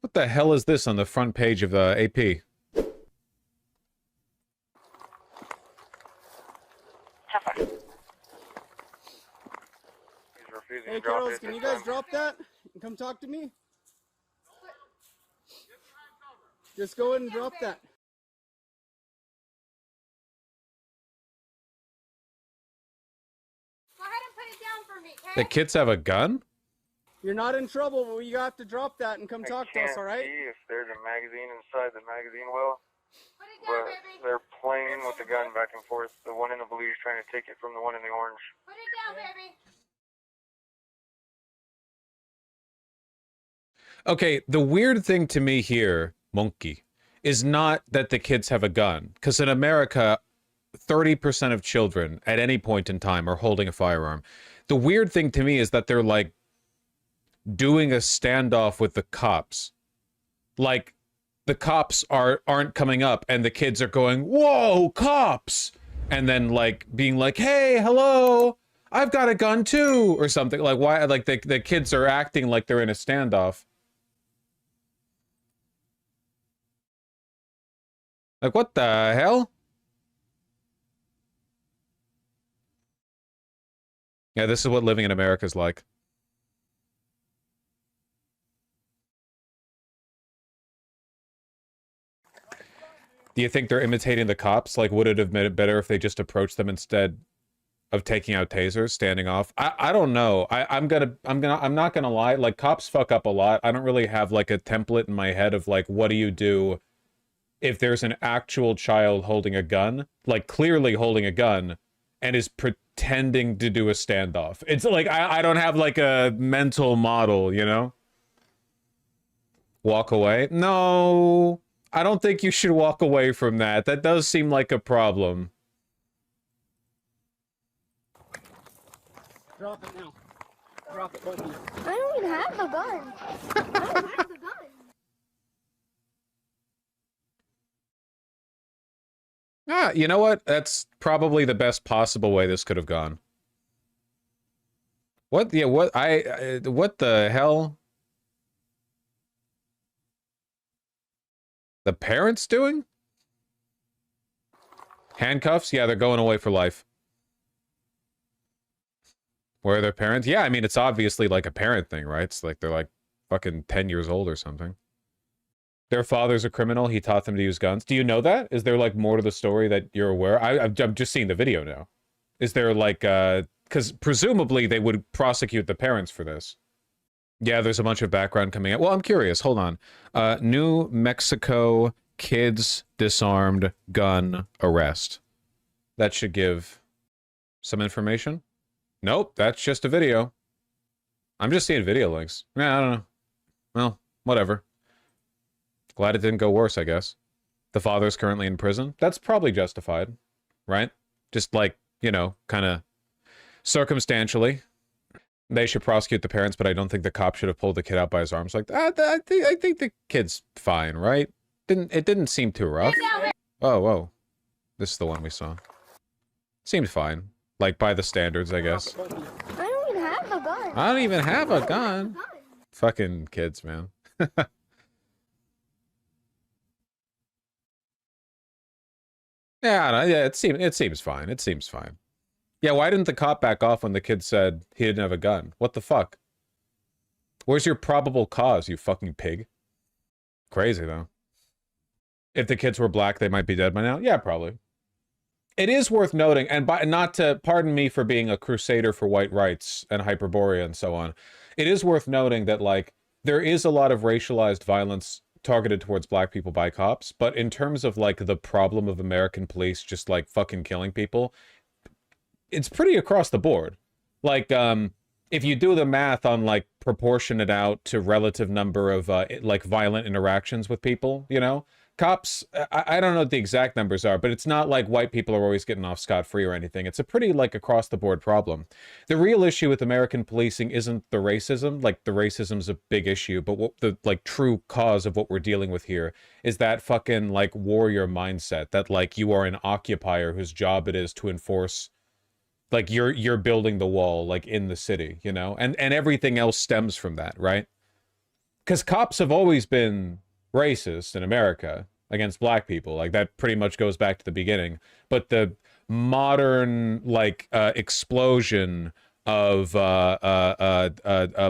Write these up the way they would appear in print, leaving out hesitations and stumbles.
What the hell is this on the front page of the AP? Hey, Carlos, can you guys drop that and come talk to me? Just go ahead and drop that. Go ahead and put it down for me, okay? The kids have a gun? You're not in trouble, but you have to drop that and come talk to us, all right? I can't see if there's a magazine inside the magazine well, Put it down, but baby. they're playing with the gun back and forth. The one in the blue is trying to take it from the one in the orange. Put it down, baby. Okay, the weird thing to me here, monkey, is not that the kids have a gun. Because in America, 30% of children at any point in time are holding a firearm. The weird thing to me is that they're like doing a standoff with the cops. Like the cops aren't coming up and the kids are going, "Whoa, cops!" And then like being like, "Hey, hello, I've got a gun too," or something. Like why? Like the kids are acting like they're in a standoff. Like what the hell? Yeah, this is what living in America is like. Do you think they're imitating the cops? Like, would it have made it better if they just approached them instead of taking out tasers, standing off? I don't know. I'm not gonna lie. Like, cops fuck up a lot. I don't really have like a template in my head of like, what do you do if there's an actual child holding a gun, like clearly holding a gun, and is pretending to do a standoff? It's like, I don't have like a mental model, you know? Walk away? No. I don't think you should walk away from that. That does seem like a problem. Drop it now. Drop it, both of you. I don't even have the gun. I don't have the gun. Ah, you know what? That's probably the best possible way this could have gone. What? Yeah, what? What the hell? The parents doing? Handcuffs? Yeah, they're going away for life. Where are their parents? Yeah, I mean, it's obviously like a parent thing, right? It's like they're like fucking 10 years old or something. Their father's a criminal. He taught them to use guns. Do you know that? Is there like more to the story that you're aware? I'm just seeing the video now. Is there like, because presumably they would prosecute the parents for this. Yeah, there's a bunch of background coming out. Well, I'm curious. Hold on. New Mexico kids disarmed gun arrest. That should give some information. Nope, that's just a video. I'm just seeing video links. Yeah, I don't know. Well, whatever. Glad it didn't go worse, I guess. The father's currently in prison. That's probably justified, right? Just like, you know, kind of circumstantially. They should prosecute the parents, but I don't think the cop should have pulled the kid out by his arms like that. I think the kid's fine, right? It didn't seem too rough. Oh, whoa. This is the one we saw. Seemed fine. Like, by the standards, I guess. I don't even have the gun. I don't even have a gun. Fucking kids, man. Yeah, it seems fine. It seems fine. Yeah, why didn't the cop back off when the kid said he didn't have a gun? What the fuck? Where's your probable cause, you fucking pig? Crazy, though. If the kids were black, they might be dead by now? Yeah, probably. It is worth noting, and not to, pardon me for being a crusader for white rights and Hyperborea and so on, it is worth noting that, like, there is a lot of racialized violence targeted towards black people by cops, but in terms of, like, the problem of American police just, like, fucking killing people, it's pretty across the board. Like, if you do the math on, like, proportion it out to relative number of, like, violent interactions with people, you know? Cops, I don't know what the exact numbers are, but it's not like white people are always getting off scot-free or anything. It's a pretty, like, across-the-board problem. The real issue with American policing isn't the racism. Like, the racism's a big issue, but what the, like, true cause of what we're dealing with here is that fucking, like, warrior mindset that, like, you are an occupier whose job it is to enforce, like, you're building the wall, like, in the city, you know? And everything else stems from that, right? because cops have always been racist in America against black people. Like, that pretty much goes back to the beginning. But the modern, like, explosion of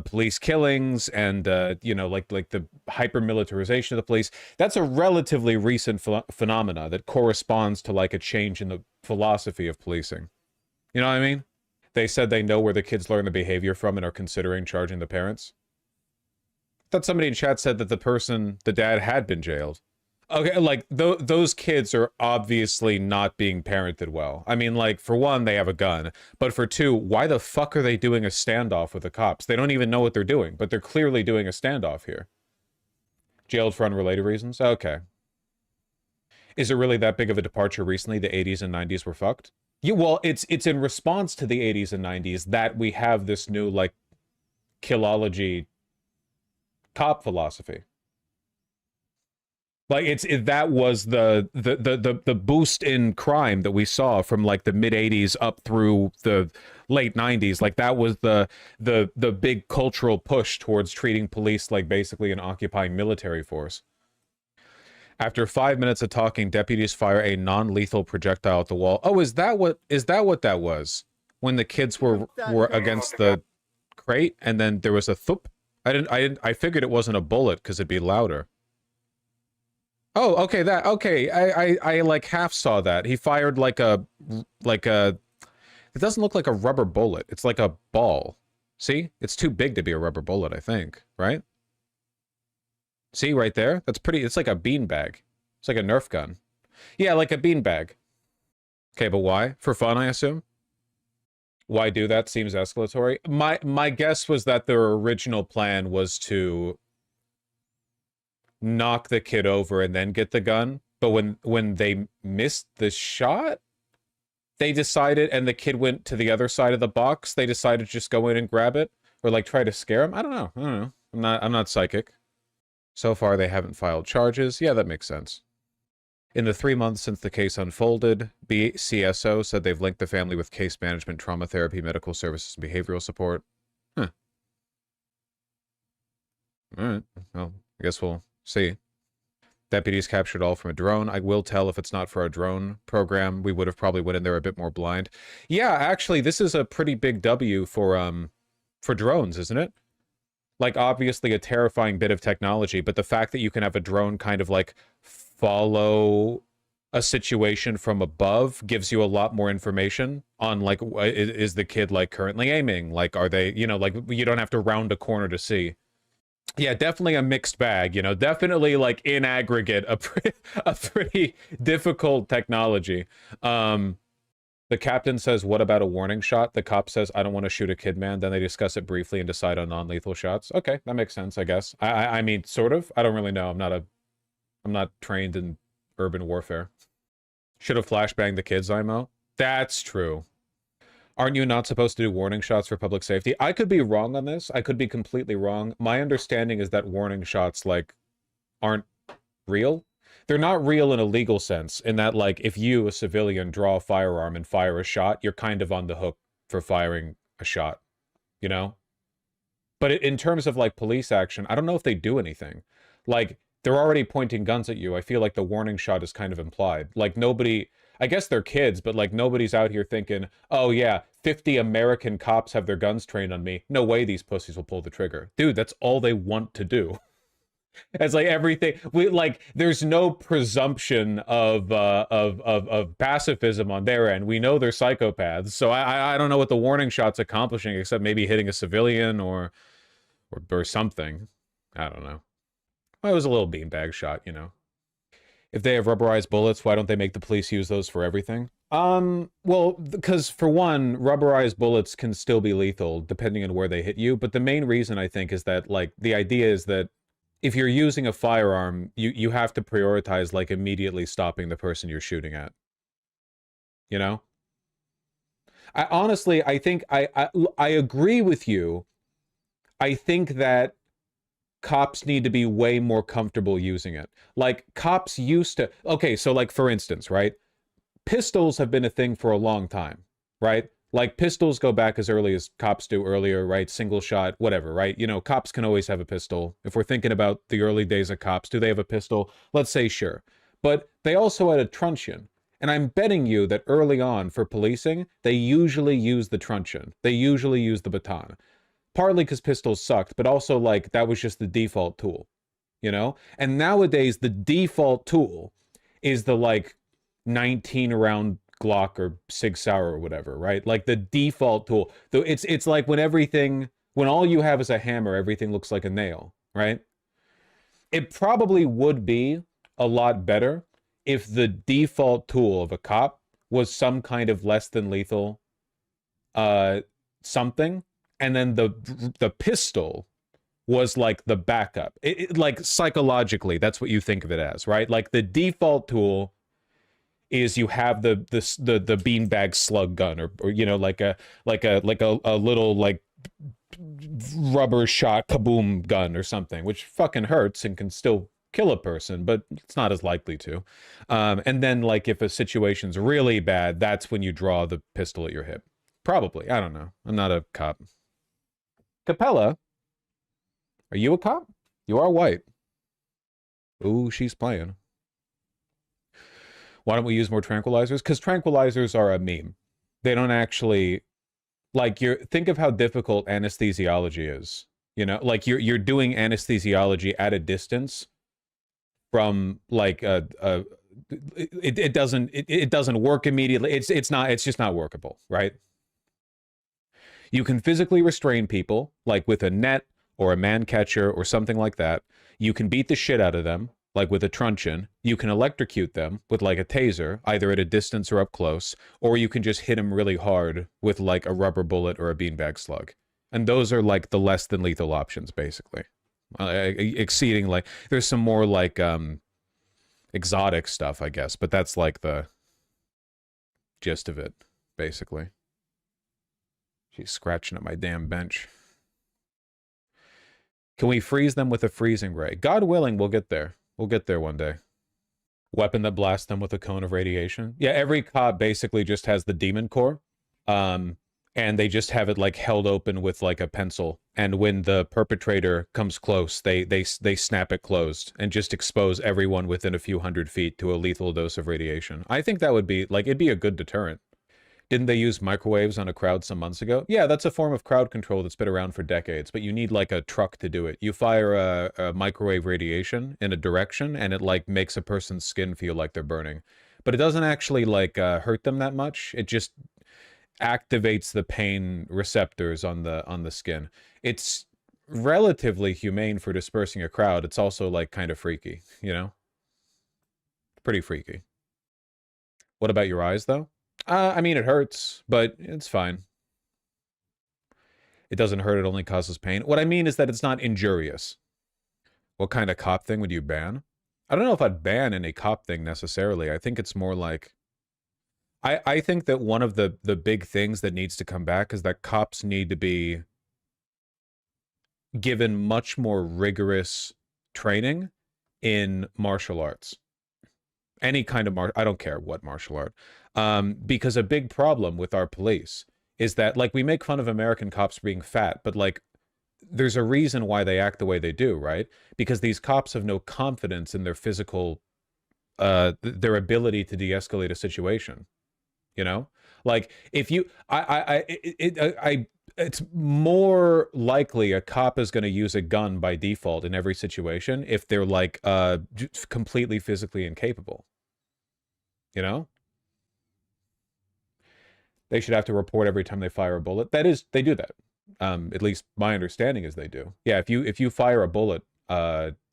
police killings and you know, like the hyper militarization of the police, that's a relatively recent phenomena that corresponds to like a change in the philosophy of policing. You know what I mean? They said they know where the kids learn the behavior from and are considering charging the parents. I thought somebody in chat said that the dad had been jailed. Okay, like, those kids are obviously not being parented well. I mean, like, for one, they have a gun. But for two, why the fuck are they doing a standoff with the cops? They don't even know what they're doing, but they're clearly doing a standoff here. Jailed for unrelated reasons? Okay. Is it really that big of a departure recently? The 80s and 90s were fucked? Yeah, well, it's in response to the 80s and 90s that we have this new, like, killology cop philosophy. Like, that was the boost in crime that we saw from like the mid 80s up through the late 90s. Like, that was the big cultural push towards treating police like basically an occupying military force. After 5 minutes of talking, deputies fire a non-lethal projectile at the wall. Oh, is that what that was? When the kids were against the crate and then there was a thup? I figured it wasn't a bullet because it'd be louder. Oh, okay, I like half saw that. He fired like a, it doesn't look like a rubber bullet. It's like a ball. See? It's too big to be a rubber bullet, I think, right? See, right there? That's pretty, it's like a beanbag. It's like a Nerf gun. Yeah, like a beanbag. Okay, but why? For fun, I assume? Why do that? Seems escalatory. My guess was that their original plan was to knock the kid over and then get the gun, but when they missed the shot, they decided, and the kid went to the other side of the box, they decided to just go in and grab it or like try to scare him. I don't know. I'm not psychic. So far they haven't filed charges. Yeah, that makes sense. In the 3 months since the case unfolded, BCSO said they've linked the family with case management, trauma therapy, medical services, and behavioral support. Huh. All right. Well, I guess we'll see. Deputies captured all from a drone. I will tell if it's not for a drone program, we would have probably went in there a bit more blind. Yeah, actually, this is a pretty big W for drones, isn't it? Like, obviously a terrifying bit of technology, but the fact that you can have a drone kind of like follow a situation from above gives you a lot more information on like, is the kid like currently aiming? Like, are they, you know, like you don't have to round a corner to see. Yeah, definitely a mixed bag, you know, definitely like in aggregate, a pretty difficult technology. The captain says, what about a warning shot? The cop says, I don't want to shoot a kid, man. Then they discuss it briefly and decide on non-lethal shots. Okay, that makes sense, I guess. I mean, sort of. I don't really know. I'm not trained in urban warfare. Should have flashbanged the kids, IMO. That's true. Aren't you not supposed to do warning shots for public safety? I could be wrong on this. I could be completely wrong. My understanding is that warning shots, like, aren't real. They're not real in a legal sense, in that, like, if you, a civilian, draw a firearm and fire a shot, you're kind of on the hook for firing a shot, you know? But in terms of, like, police action, I don't know if they do anything. Like, they're already pointing guns at you. I feel like the warning shot is kind of implied. Like, nobody... I guess they're kids, but, like, nobody's out here thinking, oh, yeah, 50 American cops have their guns trained on me. No way these pussies will pull the trigger. Dude, that's all they want to do. It's like everything... there's no presumption of pacifism on their end. We know they're psychopaths, so I don't know what the warning shot's accomplishing, except maybe hitting a civilian or something. I don't know. Well, it was a little beanbag shot, you know. If they have rubberized bullets, why don't they make the police use those for everything? Well, because for one, rubberized bullets can still be lethal depending on where they hit you. But the main reason, I think, is that, like, the idea is that if you're using a firearm, you have to prioritize, like, immediately stopping the person you're shooting at. You know? I think I agree with you. I think that cops need to be way more comfortable using it. Like, cops used to... Okay, so, like, for instance, right? Pistols have been a thing for a long time, right? Like, pistols go back as early as cops do earlier, right? Single shot, whatever, right? You know, cops can always have a pistol. If we're thinking about the early days of cops, do they have a pistol? Let's say sure. But they also had a truncheon. And I'm betting you that early on for policing, they usually use the truncheon. They usually use the baton. Partly because pistols sucked, but also, like, that was just the default tool, you know? And nowadays, the default tool is the, like, 19 round Glock or Sig Sauer or whatever, right? Like the default tool. Though it's like when all you have is a hammer, everything looks like a nail, right? It probably would be a lot better if the default tool of a cop was some kind of less than lethal something, and then the pistol was like the backup. Like psychologically, that's what you think of it as, right? Like the default tool is you have the beanbag slug gun, or you know, like a little like rubber shot kaboom gun or something, which fucking hurts and can still kill a person, but it's not as likely to. And then, like, if a situation's really bad, that's when you draw the pistol at your hip. Probably. I don't know. I'm not a cop. Capella, are you a cop? You are white. Ooh, she's playing. Why don't we use more tranquilizers? Because tranquilizers are a meme. They don't actually, like, think of how difficult anesthesiology is. You know, like you're doing anesthesiology at a distance from like it doesn't work immediately. It's just not workable, right? You can physically restrain people, like with a net or a man catcher or something like that. You can beat the shit out of them, like with a truncheon. You can electrocute them with like a taser, either at a distance or up close, or you can just hit them really hard with like a rubber bullet or a beanbag slug. And those are like the less than lethal options, basically. Exceeding, like, there's some more like exotic stuff, I guess, but that's like the gist of it, basically. She's scratching at my damn bench. Can we freeze them with a freezing ray? God willing, we'll get there. We'll get there one day. Weapon that blasts them with a cone of radiation. Yeah, every cop basically just has the demon core. And they just have it like held open with like a pencil. And when the perpetrator comes close, they snap it closed and just expose everyone within a few 100 feet to a lethal dose of radiation. I think that would be like, it'd be a good deterrent. Didn't they use microwaves on a crowd some months ago? Yeah, that's a form of crowd control that's been around for decades, but you need like a truck to do it. You fire a microwave radiation in a direction and it like makes a person's skin feel like they're burning. But it doesn't actually like hurt them that much. It just activates the pain receptors on the skin. It's relatively humane for dispersing a crowd. It's also like kind of freaky, you know? Pretty freaky. What about your eyes though? I mean, it hurts, but it's fine. It doesn't hurt, it only causes pain. What I mean is that it's not injurious. What kind of cop thing would you ban? I don't know if I'd ban any cop thing necessarily. I think it's more like... I think that one of the big things that needs to come back is that cops need to be given much more rigorous training in martial arts. Any kind of I don't care what martial art. Because a big problem with our police is that, like, we make fun of American cops being fat, but, like, there's a reason why they act the way they do, right? Because these cops have no confidence in their physical, their ability to de-escalate a situation, you know? Like, if you, it's more likely a cop is going to use a gun by default in every situation if they're, like, completely physically incapable, you know? They should have to report every time they fire a bullet. That is, they do that. At least my understanding is they do. Yeah, if you fire a bullet,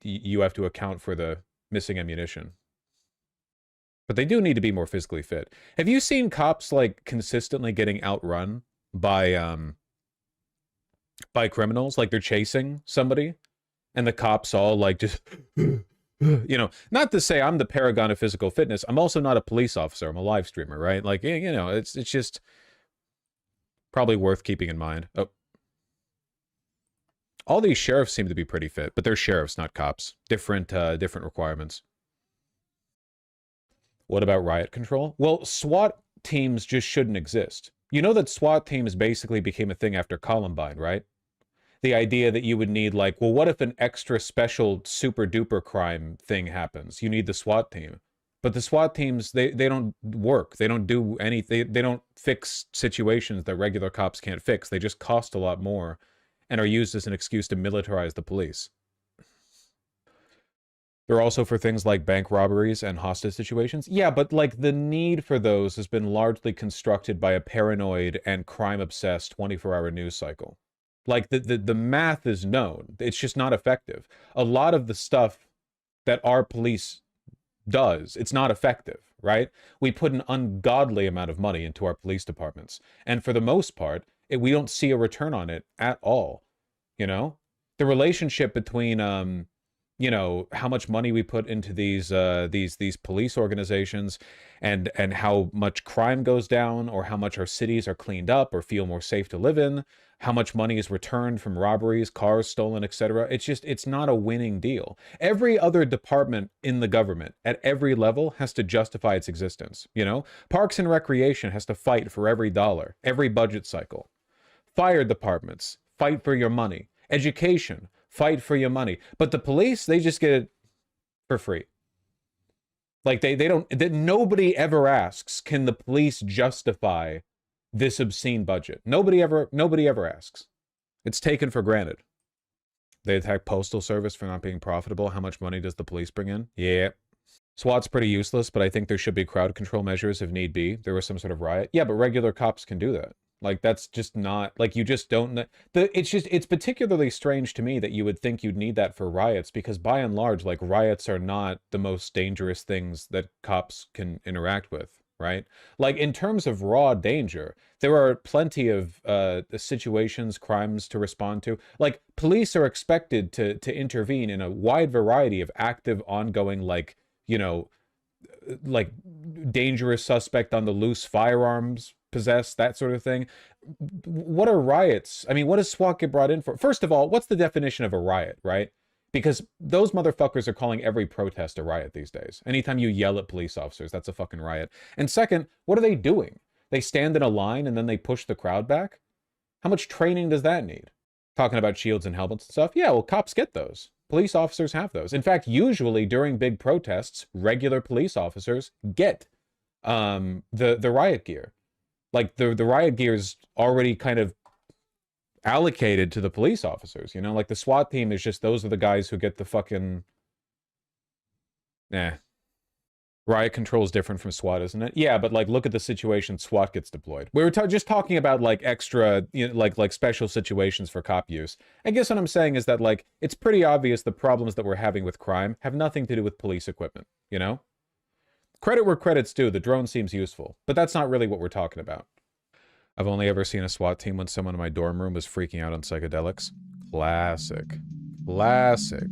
you have to account for the missing ammunition. But they do need to be more physically fit. Have you seen cops like consistently getting outrun by criminals? Like they're chasing somebody, and the cops all like just. You know, not to say I'm the paragon of physical fitness. I'm also not a police officer. I'm a live streamer, right? Like, you know, it's just probably worth keeping in mind. Oh, all these sheriffs seem to be pretty fit, but they're sheriffs, not cops. Different requirements. What about riot control? Well, SWAT teams just shouldn't exist. You know that SWAT teams basically became a thing after Columbine, right? The idea that you would need, like, well, what if an extra special super duper crime thing happens? You need the SWAT team. But the SWAT teams, they don't work. They don't do anything. They don't fix situations that regular cops can't fix. They just cost a lot more and are used as an excuse to militarize the police. They're also for things like bank robberies and hostage situations. Yeah, but like the need for those has been largely constructed by a paranoid and crime-obsessed 24-hour news cycle. Like the math is known. It's just not effective. A lot of the stuff that our police does, it's not effective, right? We put an ungodly amount of money into our police departments. And for the most part, we don't see a return on it at all. You know? The relationship between you know, how much money we put into these police organizations and how much crime goes down, or how much our cities are cleaned up or feel more safe to live in, how much money is returned from robberies, cars stolen, etc. It's not a winning deal. Every other department in the government at every level has to justify its existence, you know? Parks and Recreation has to fight for every dollar, every budget cycle. Fire departments, fight for your money. Education, fight for your money. But the police, they just get it for free. Like they don't, nobody ever asks, can the police justify this obscene budget? Nobody ever asks. It's taken for granted. They attack Postal Service for not being profitable. How much money does the police bring in? Yeah. SWAT's pretty useless, but I think there should be crowd control measures if need be. There was some sort of riot. Yeah, but regular cops can do that. Like, that's just not, like, you just don't, it's particularly strange to me that you would think you'd need that for riots, because by and large, like, riots are not the most dangerous things that cops can interact with, right? Like, in terms of raw danger, there are plenty of situations, crimes to respond to. Like, police are expected to intervene in a wide variety of active, ongoing, like, you know, like, dangerous suspect on the loose, firearms possessed, that sort of thing. What are riots? I mean, what does SWAT get brought in for? First of all, what's the definition of a riot, right? Because those motherfuckers are calling every protest a riot these days. Anytime you yell at police officers, that's a fucking riot. And second, what are they doing? They stand in a line and then they push the crowd back? How much training does that need? Talking about shields and helmets and stuff? Yeah, well, cops get those. Police officers have those. In fact, usually during big protests, regular police officers get the riot gear. Like, the riot gear is already kind of allocated to the police officers, you know? Like, the SWAT team is just, those are the guys who get the fucking... Riot control is different from SWAT, isn't it? Yeah, but, like, look at the situation SWAT gets deployed. We were just talking about, like, extra, you know, like special situations for cop use. I guess what I'm saying is that, like, it's pretty obvious the problems that we're having with crime have nothing to do with police equipment, you know? Credit where credit's due, the drone seems useful, but that's not really what we're talking about. I've only ever seen a SWAT team when someone in my dorm room was freaking out on psychedelics. Classic. Classic.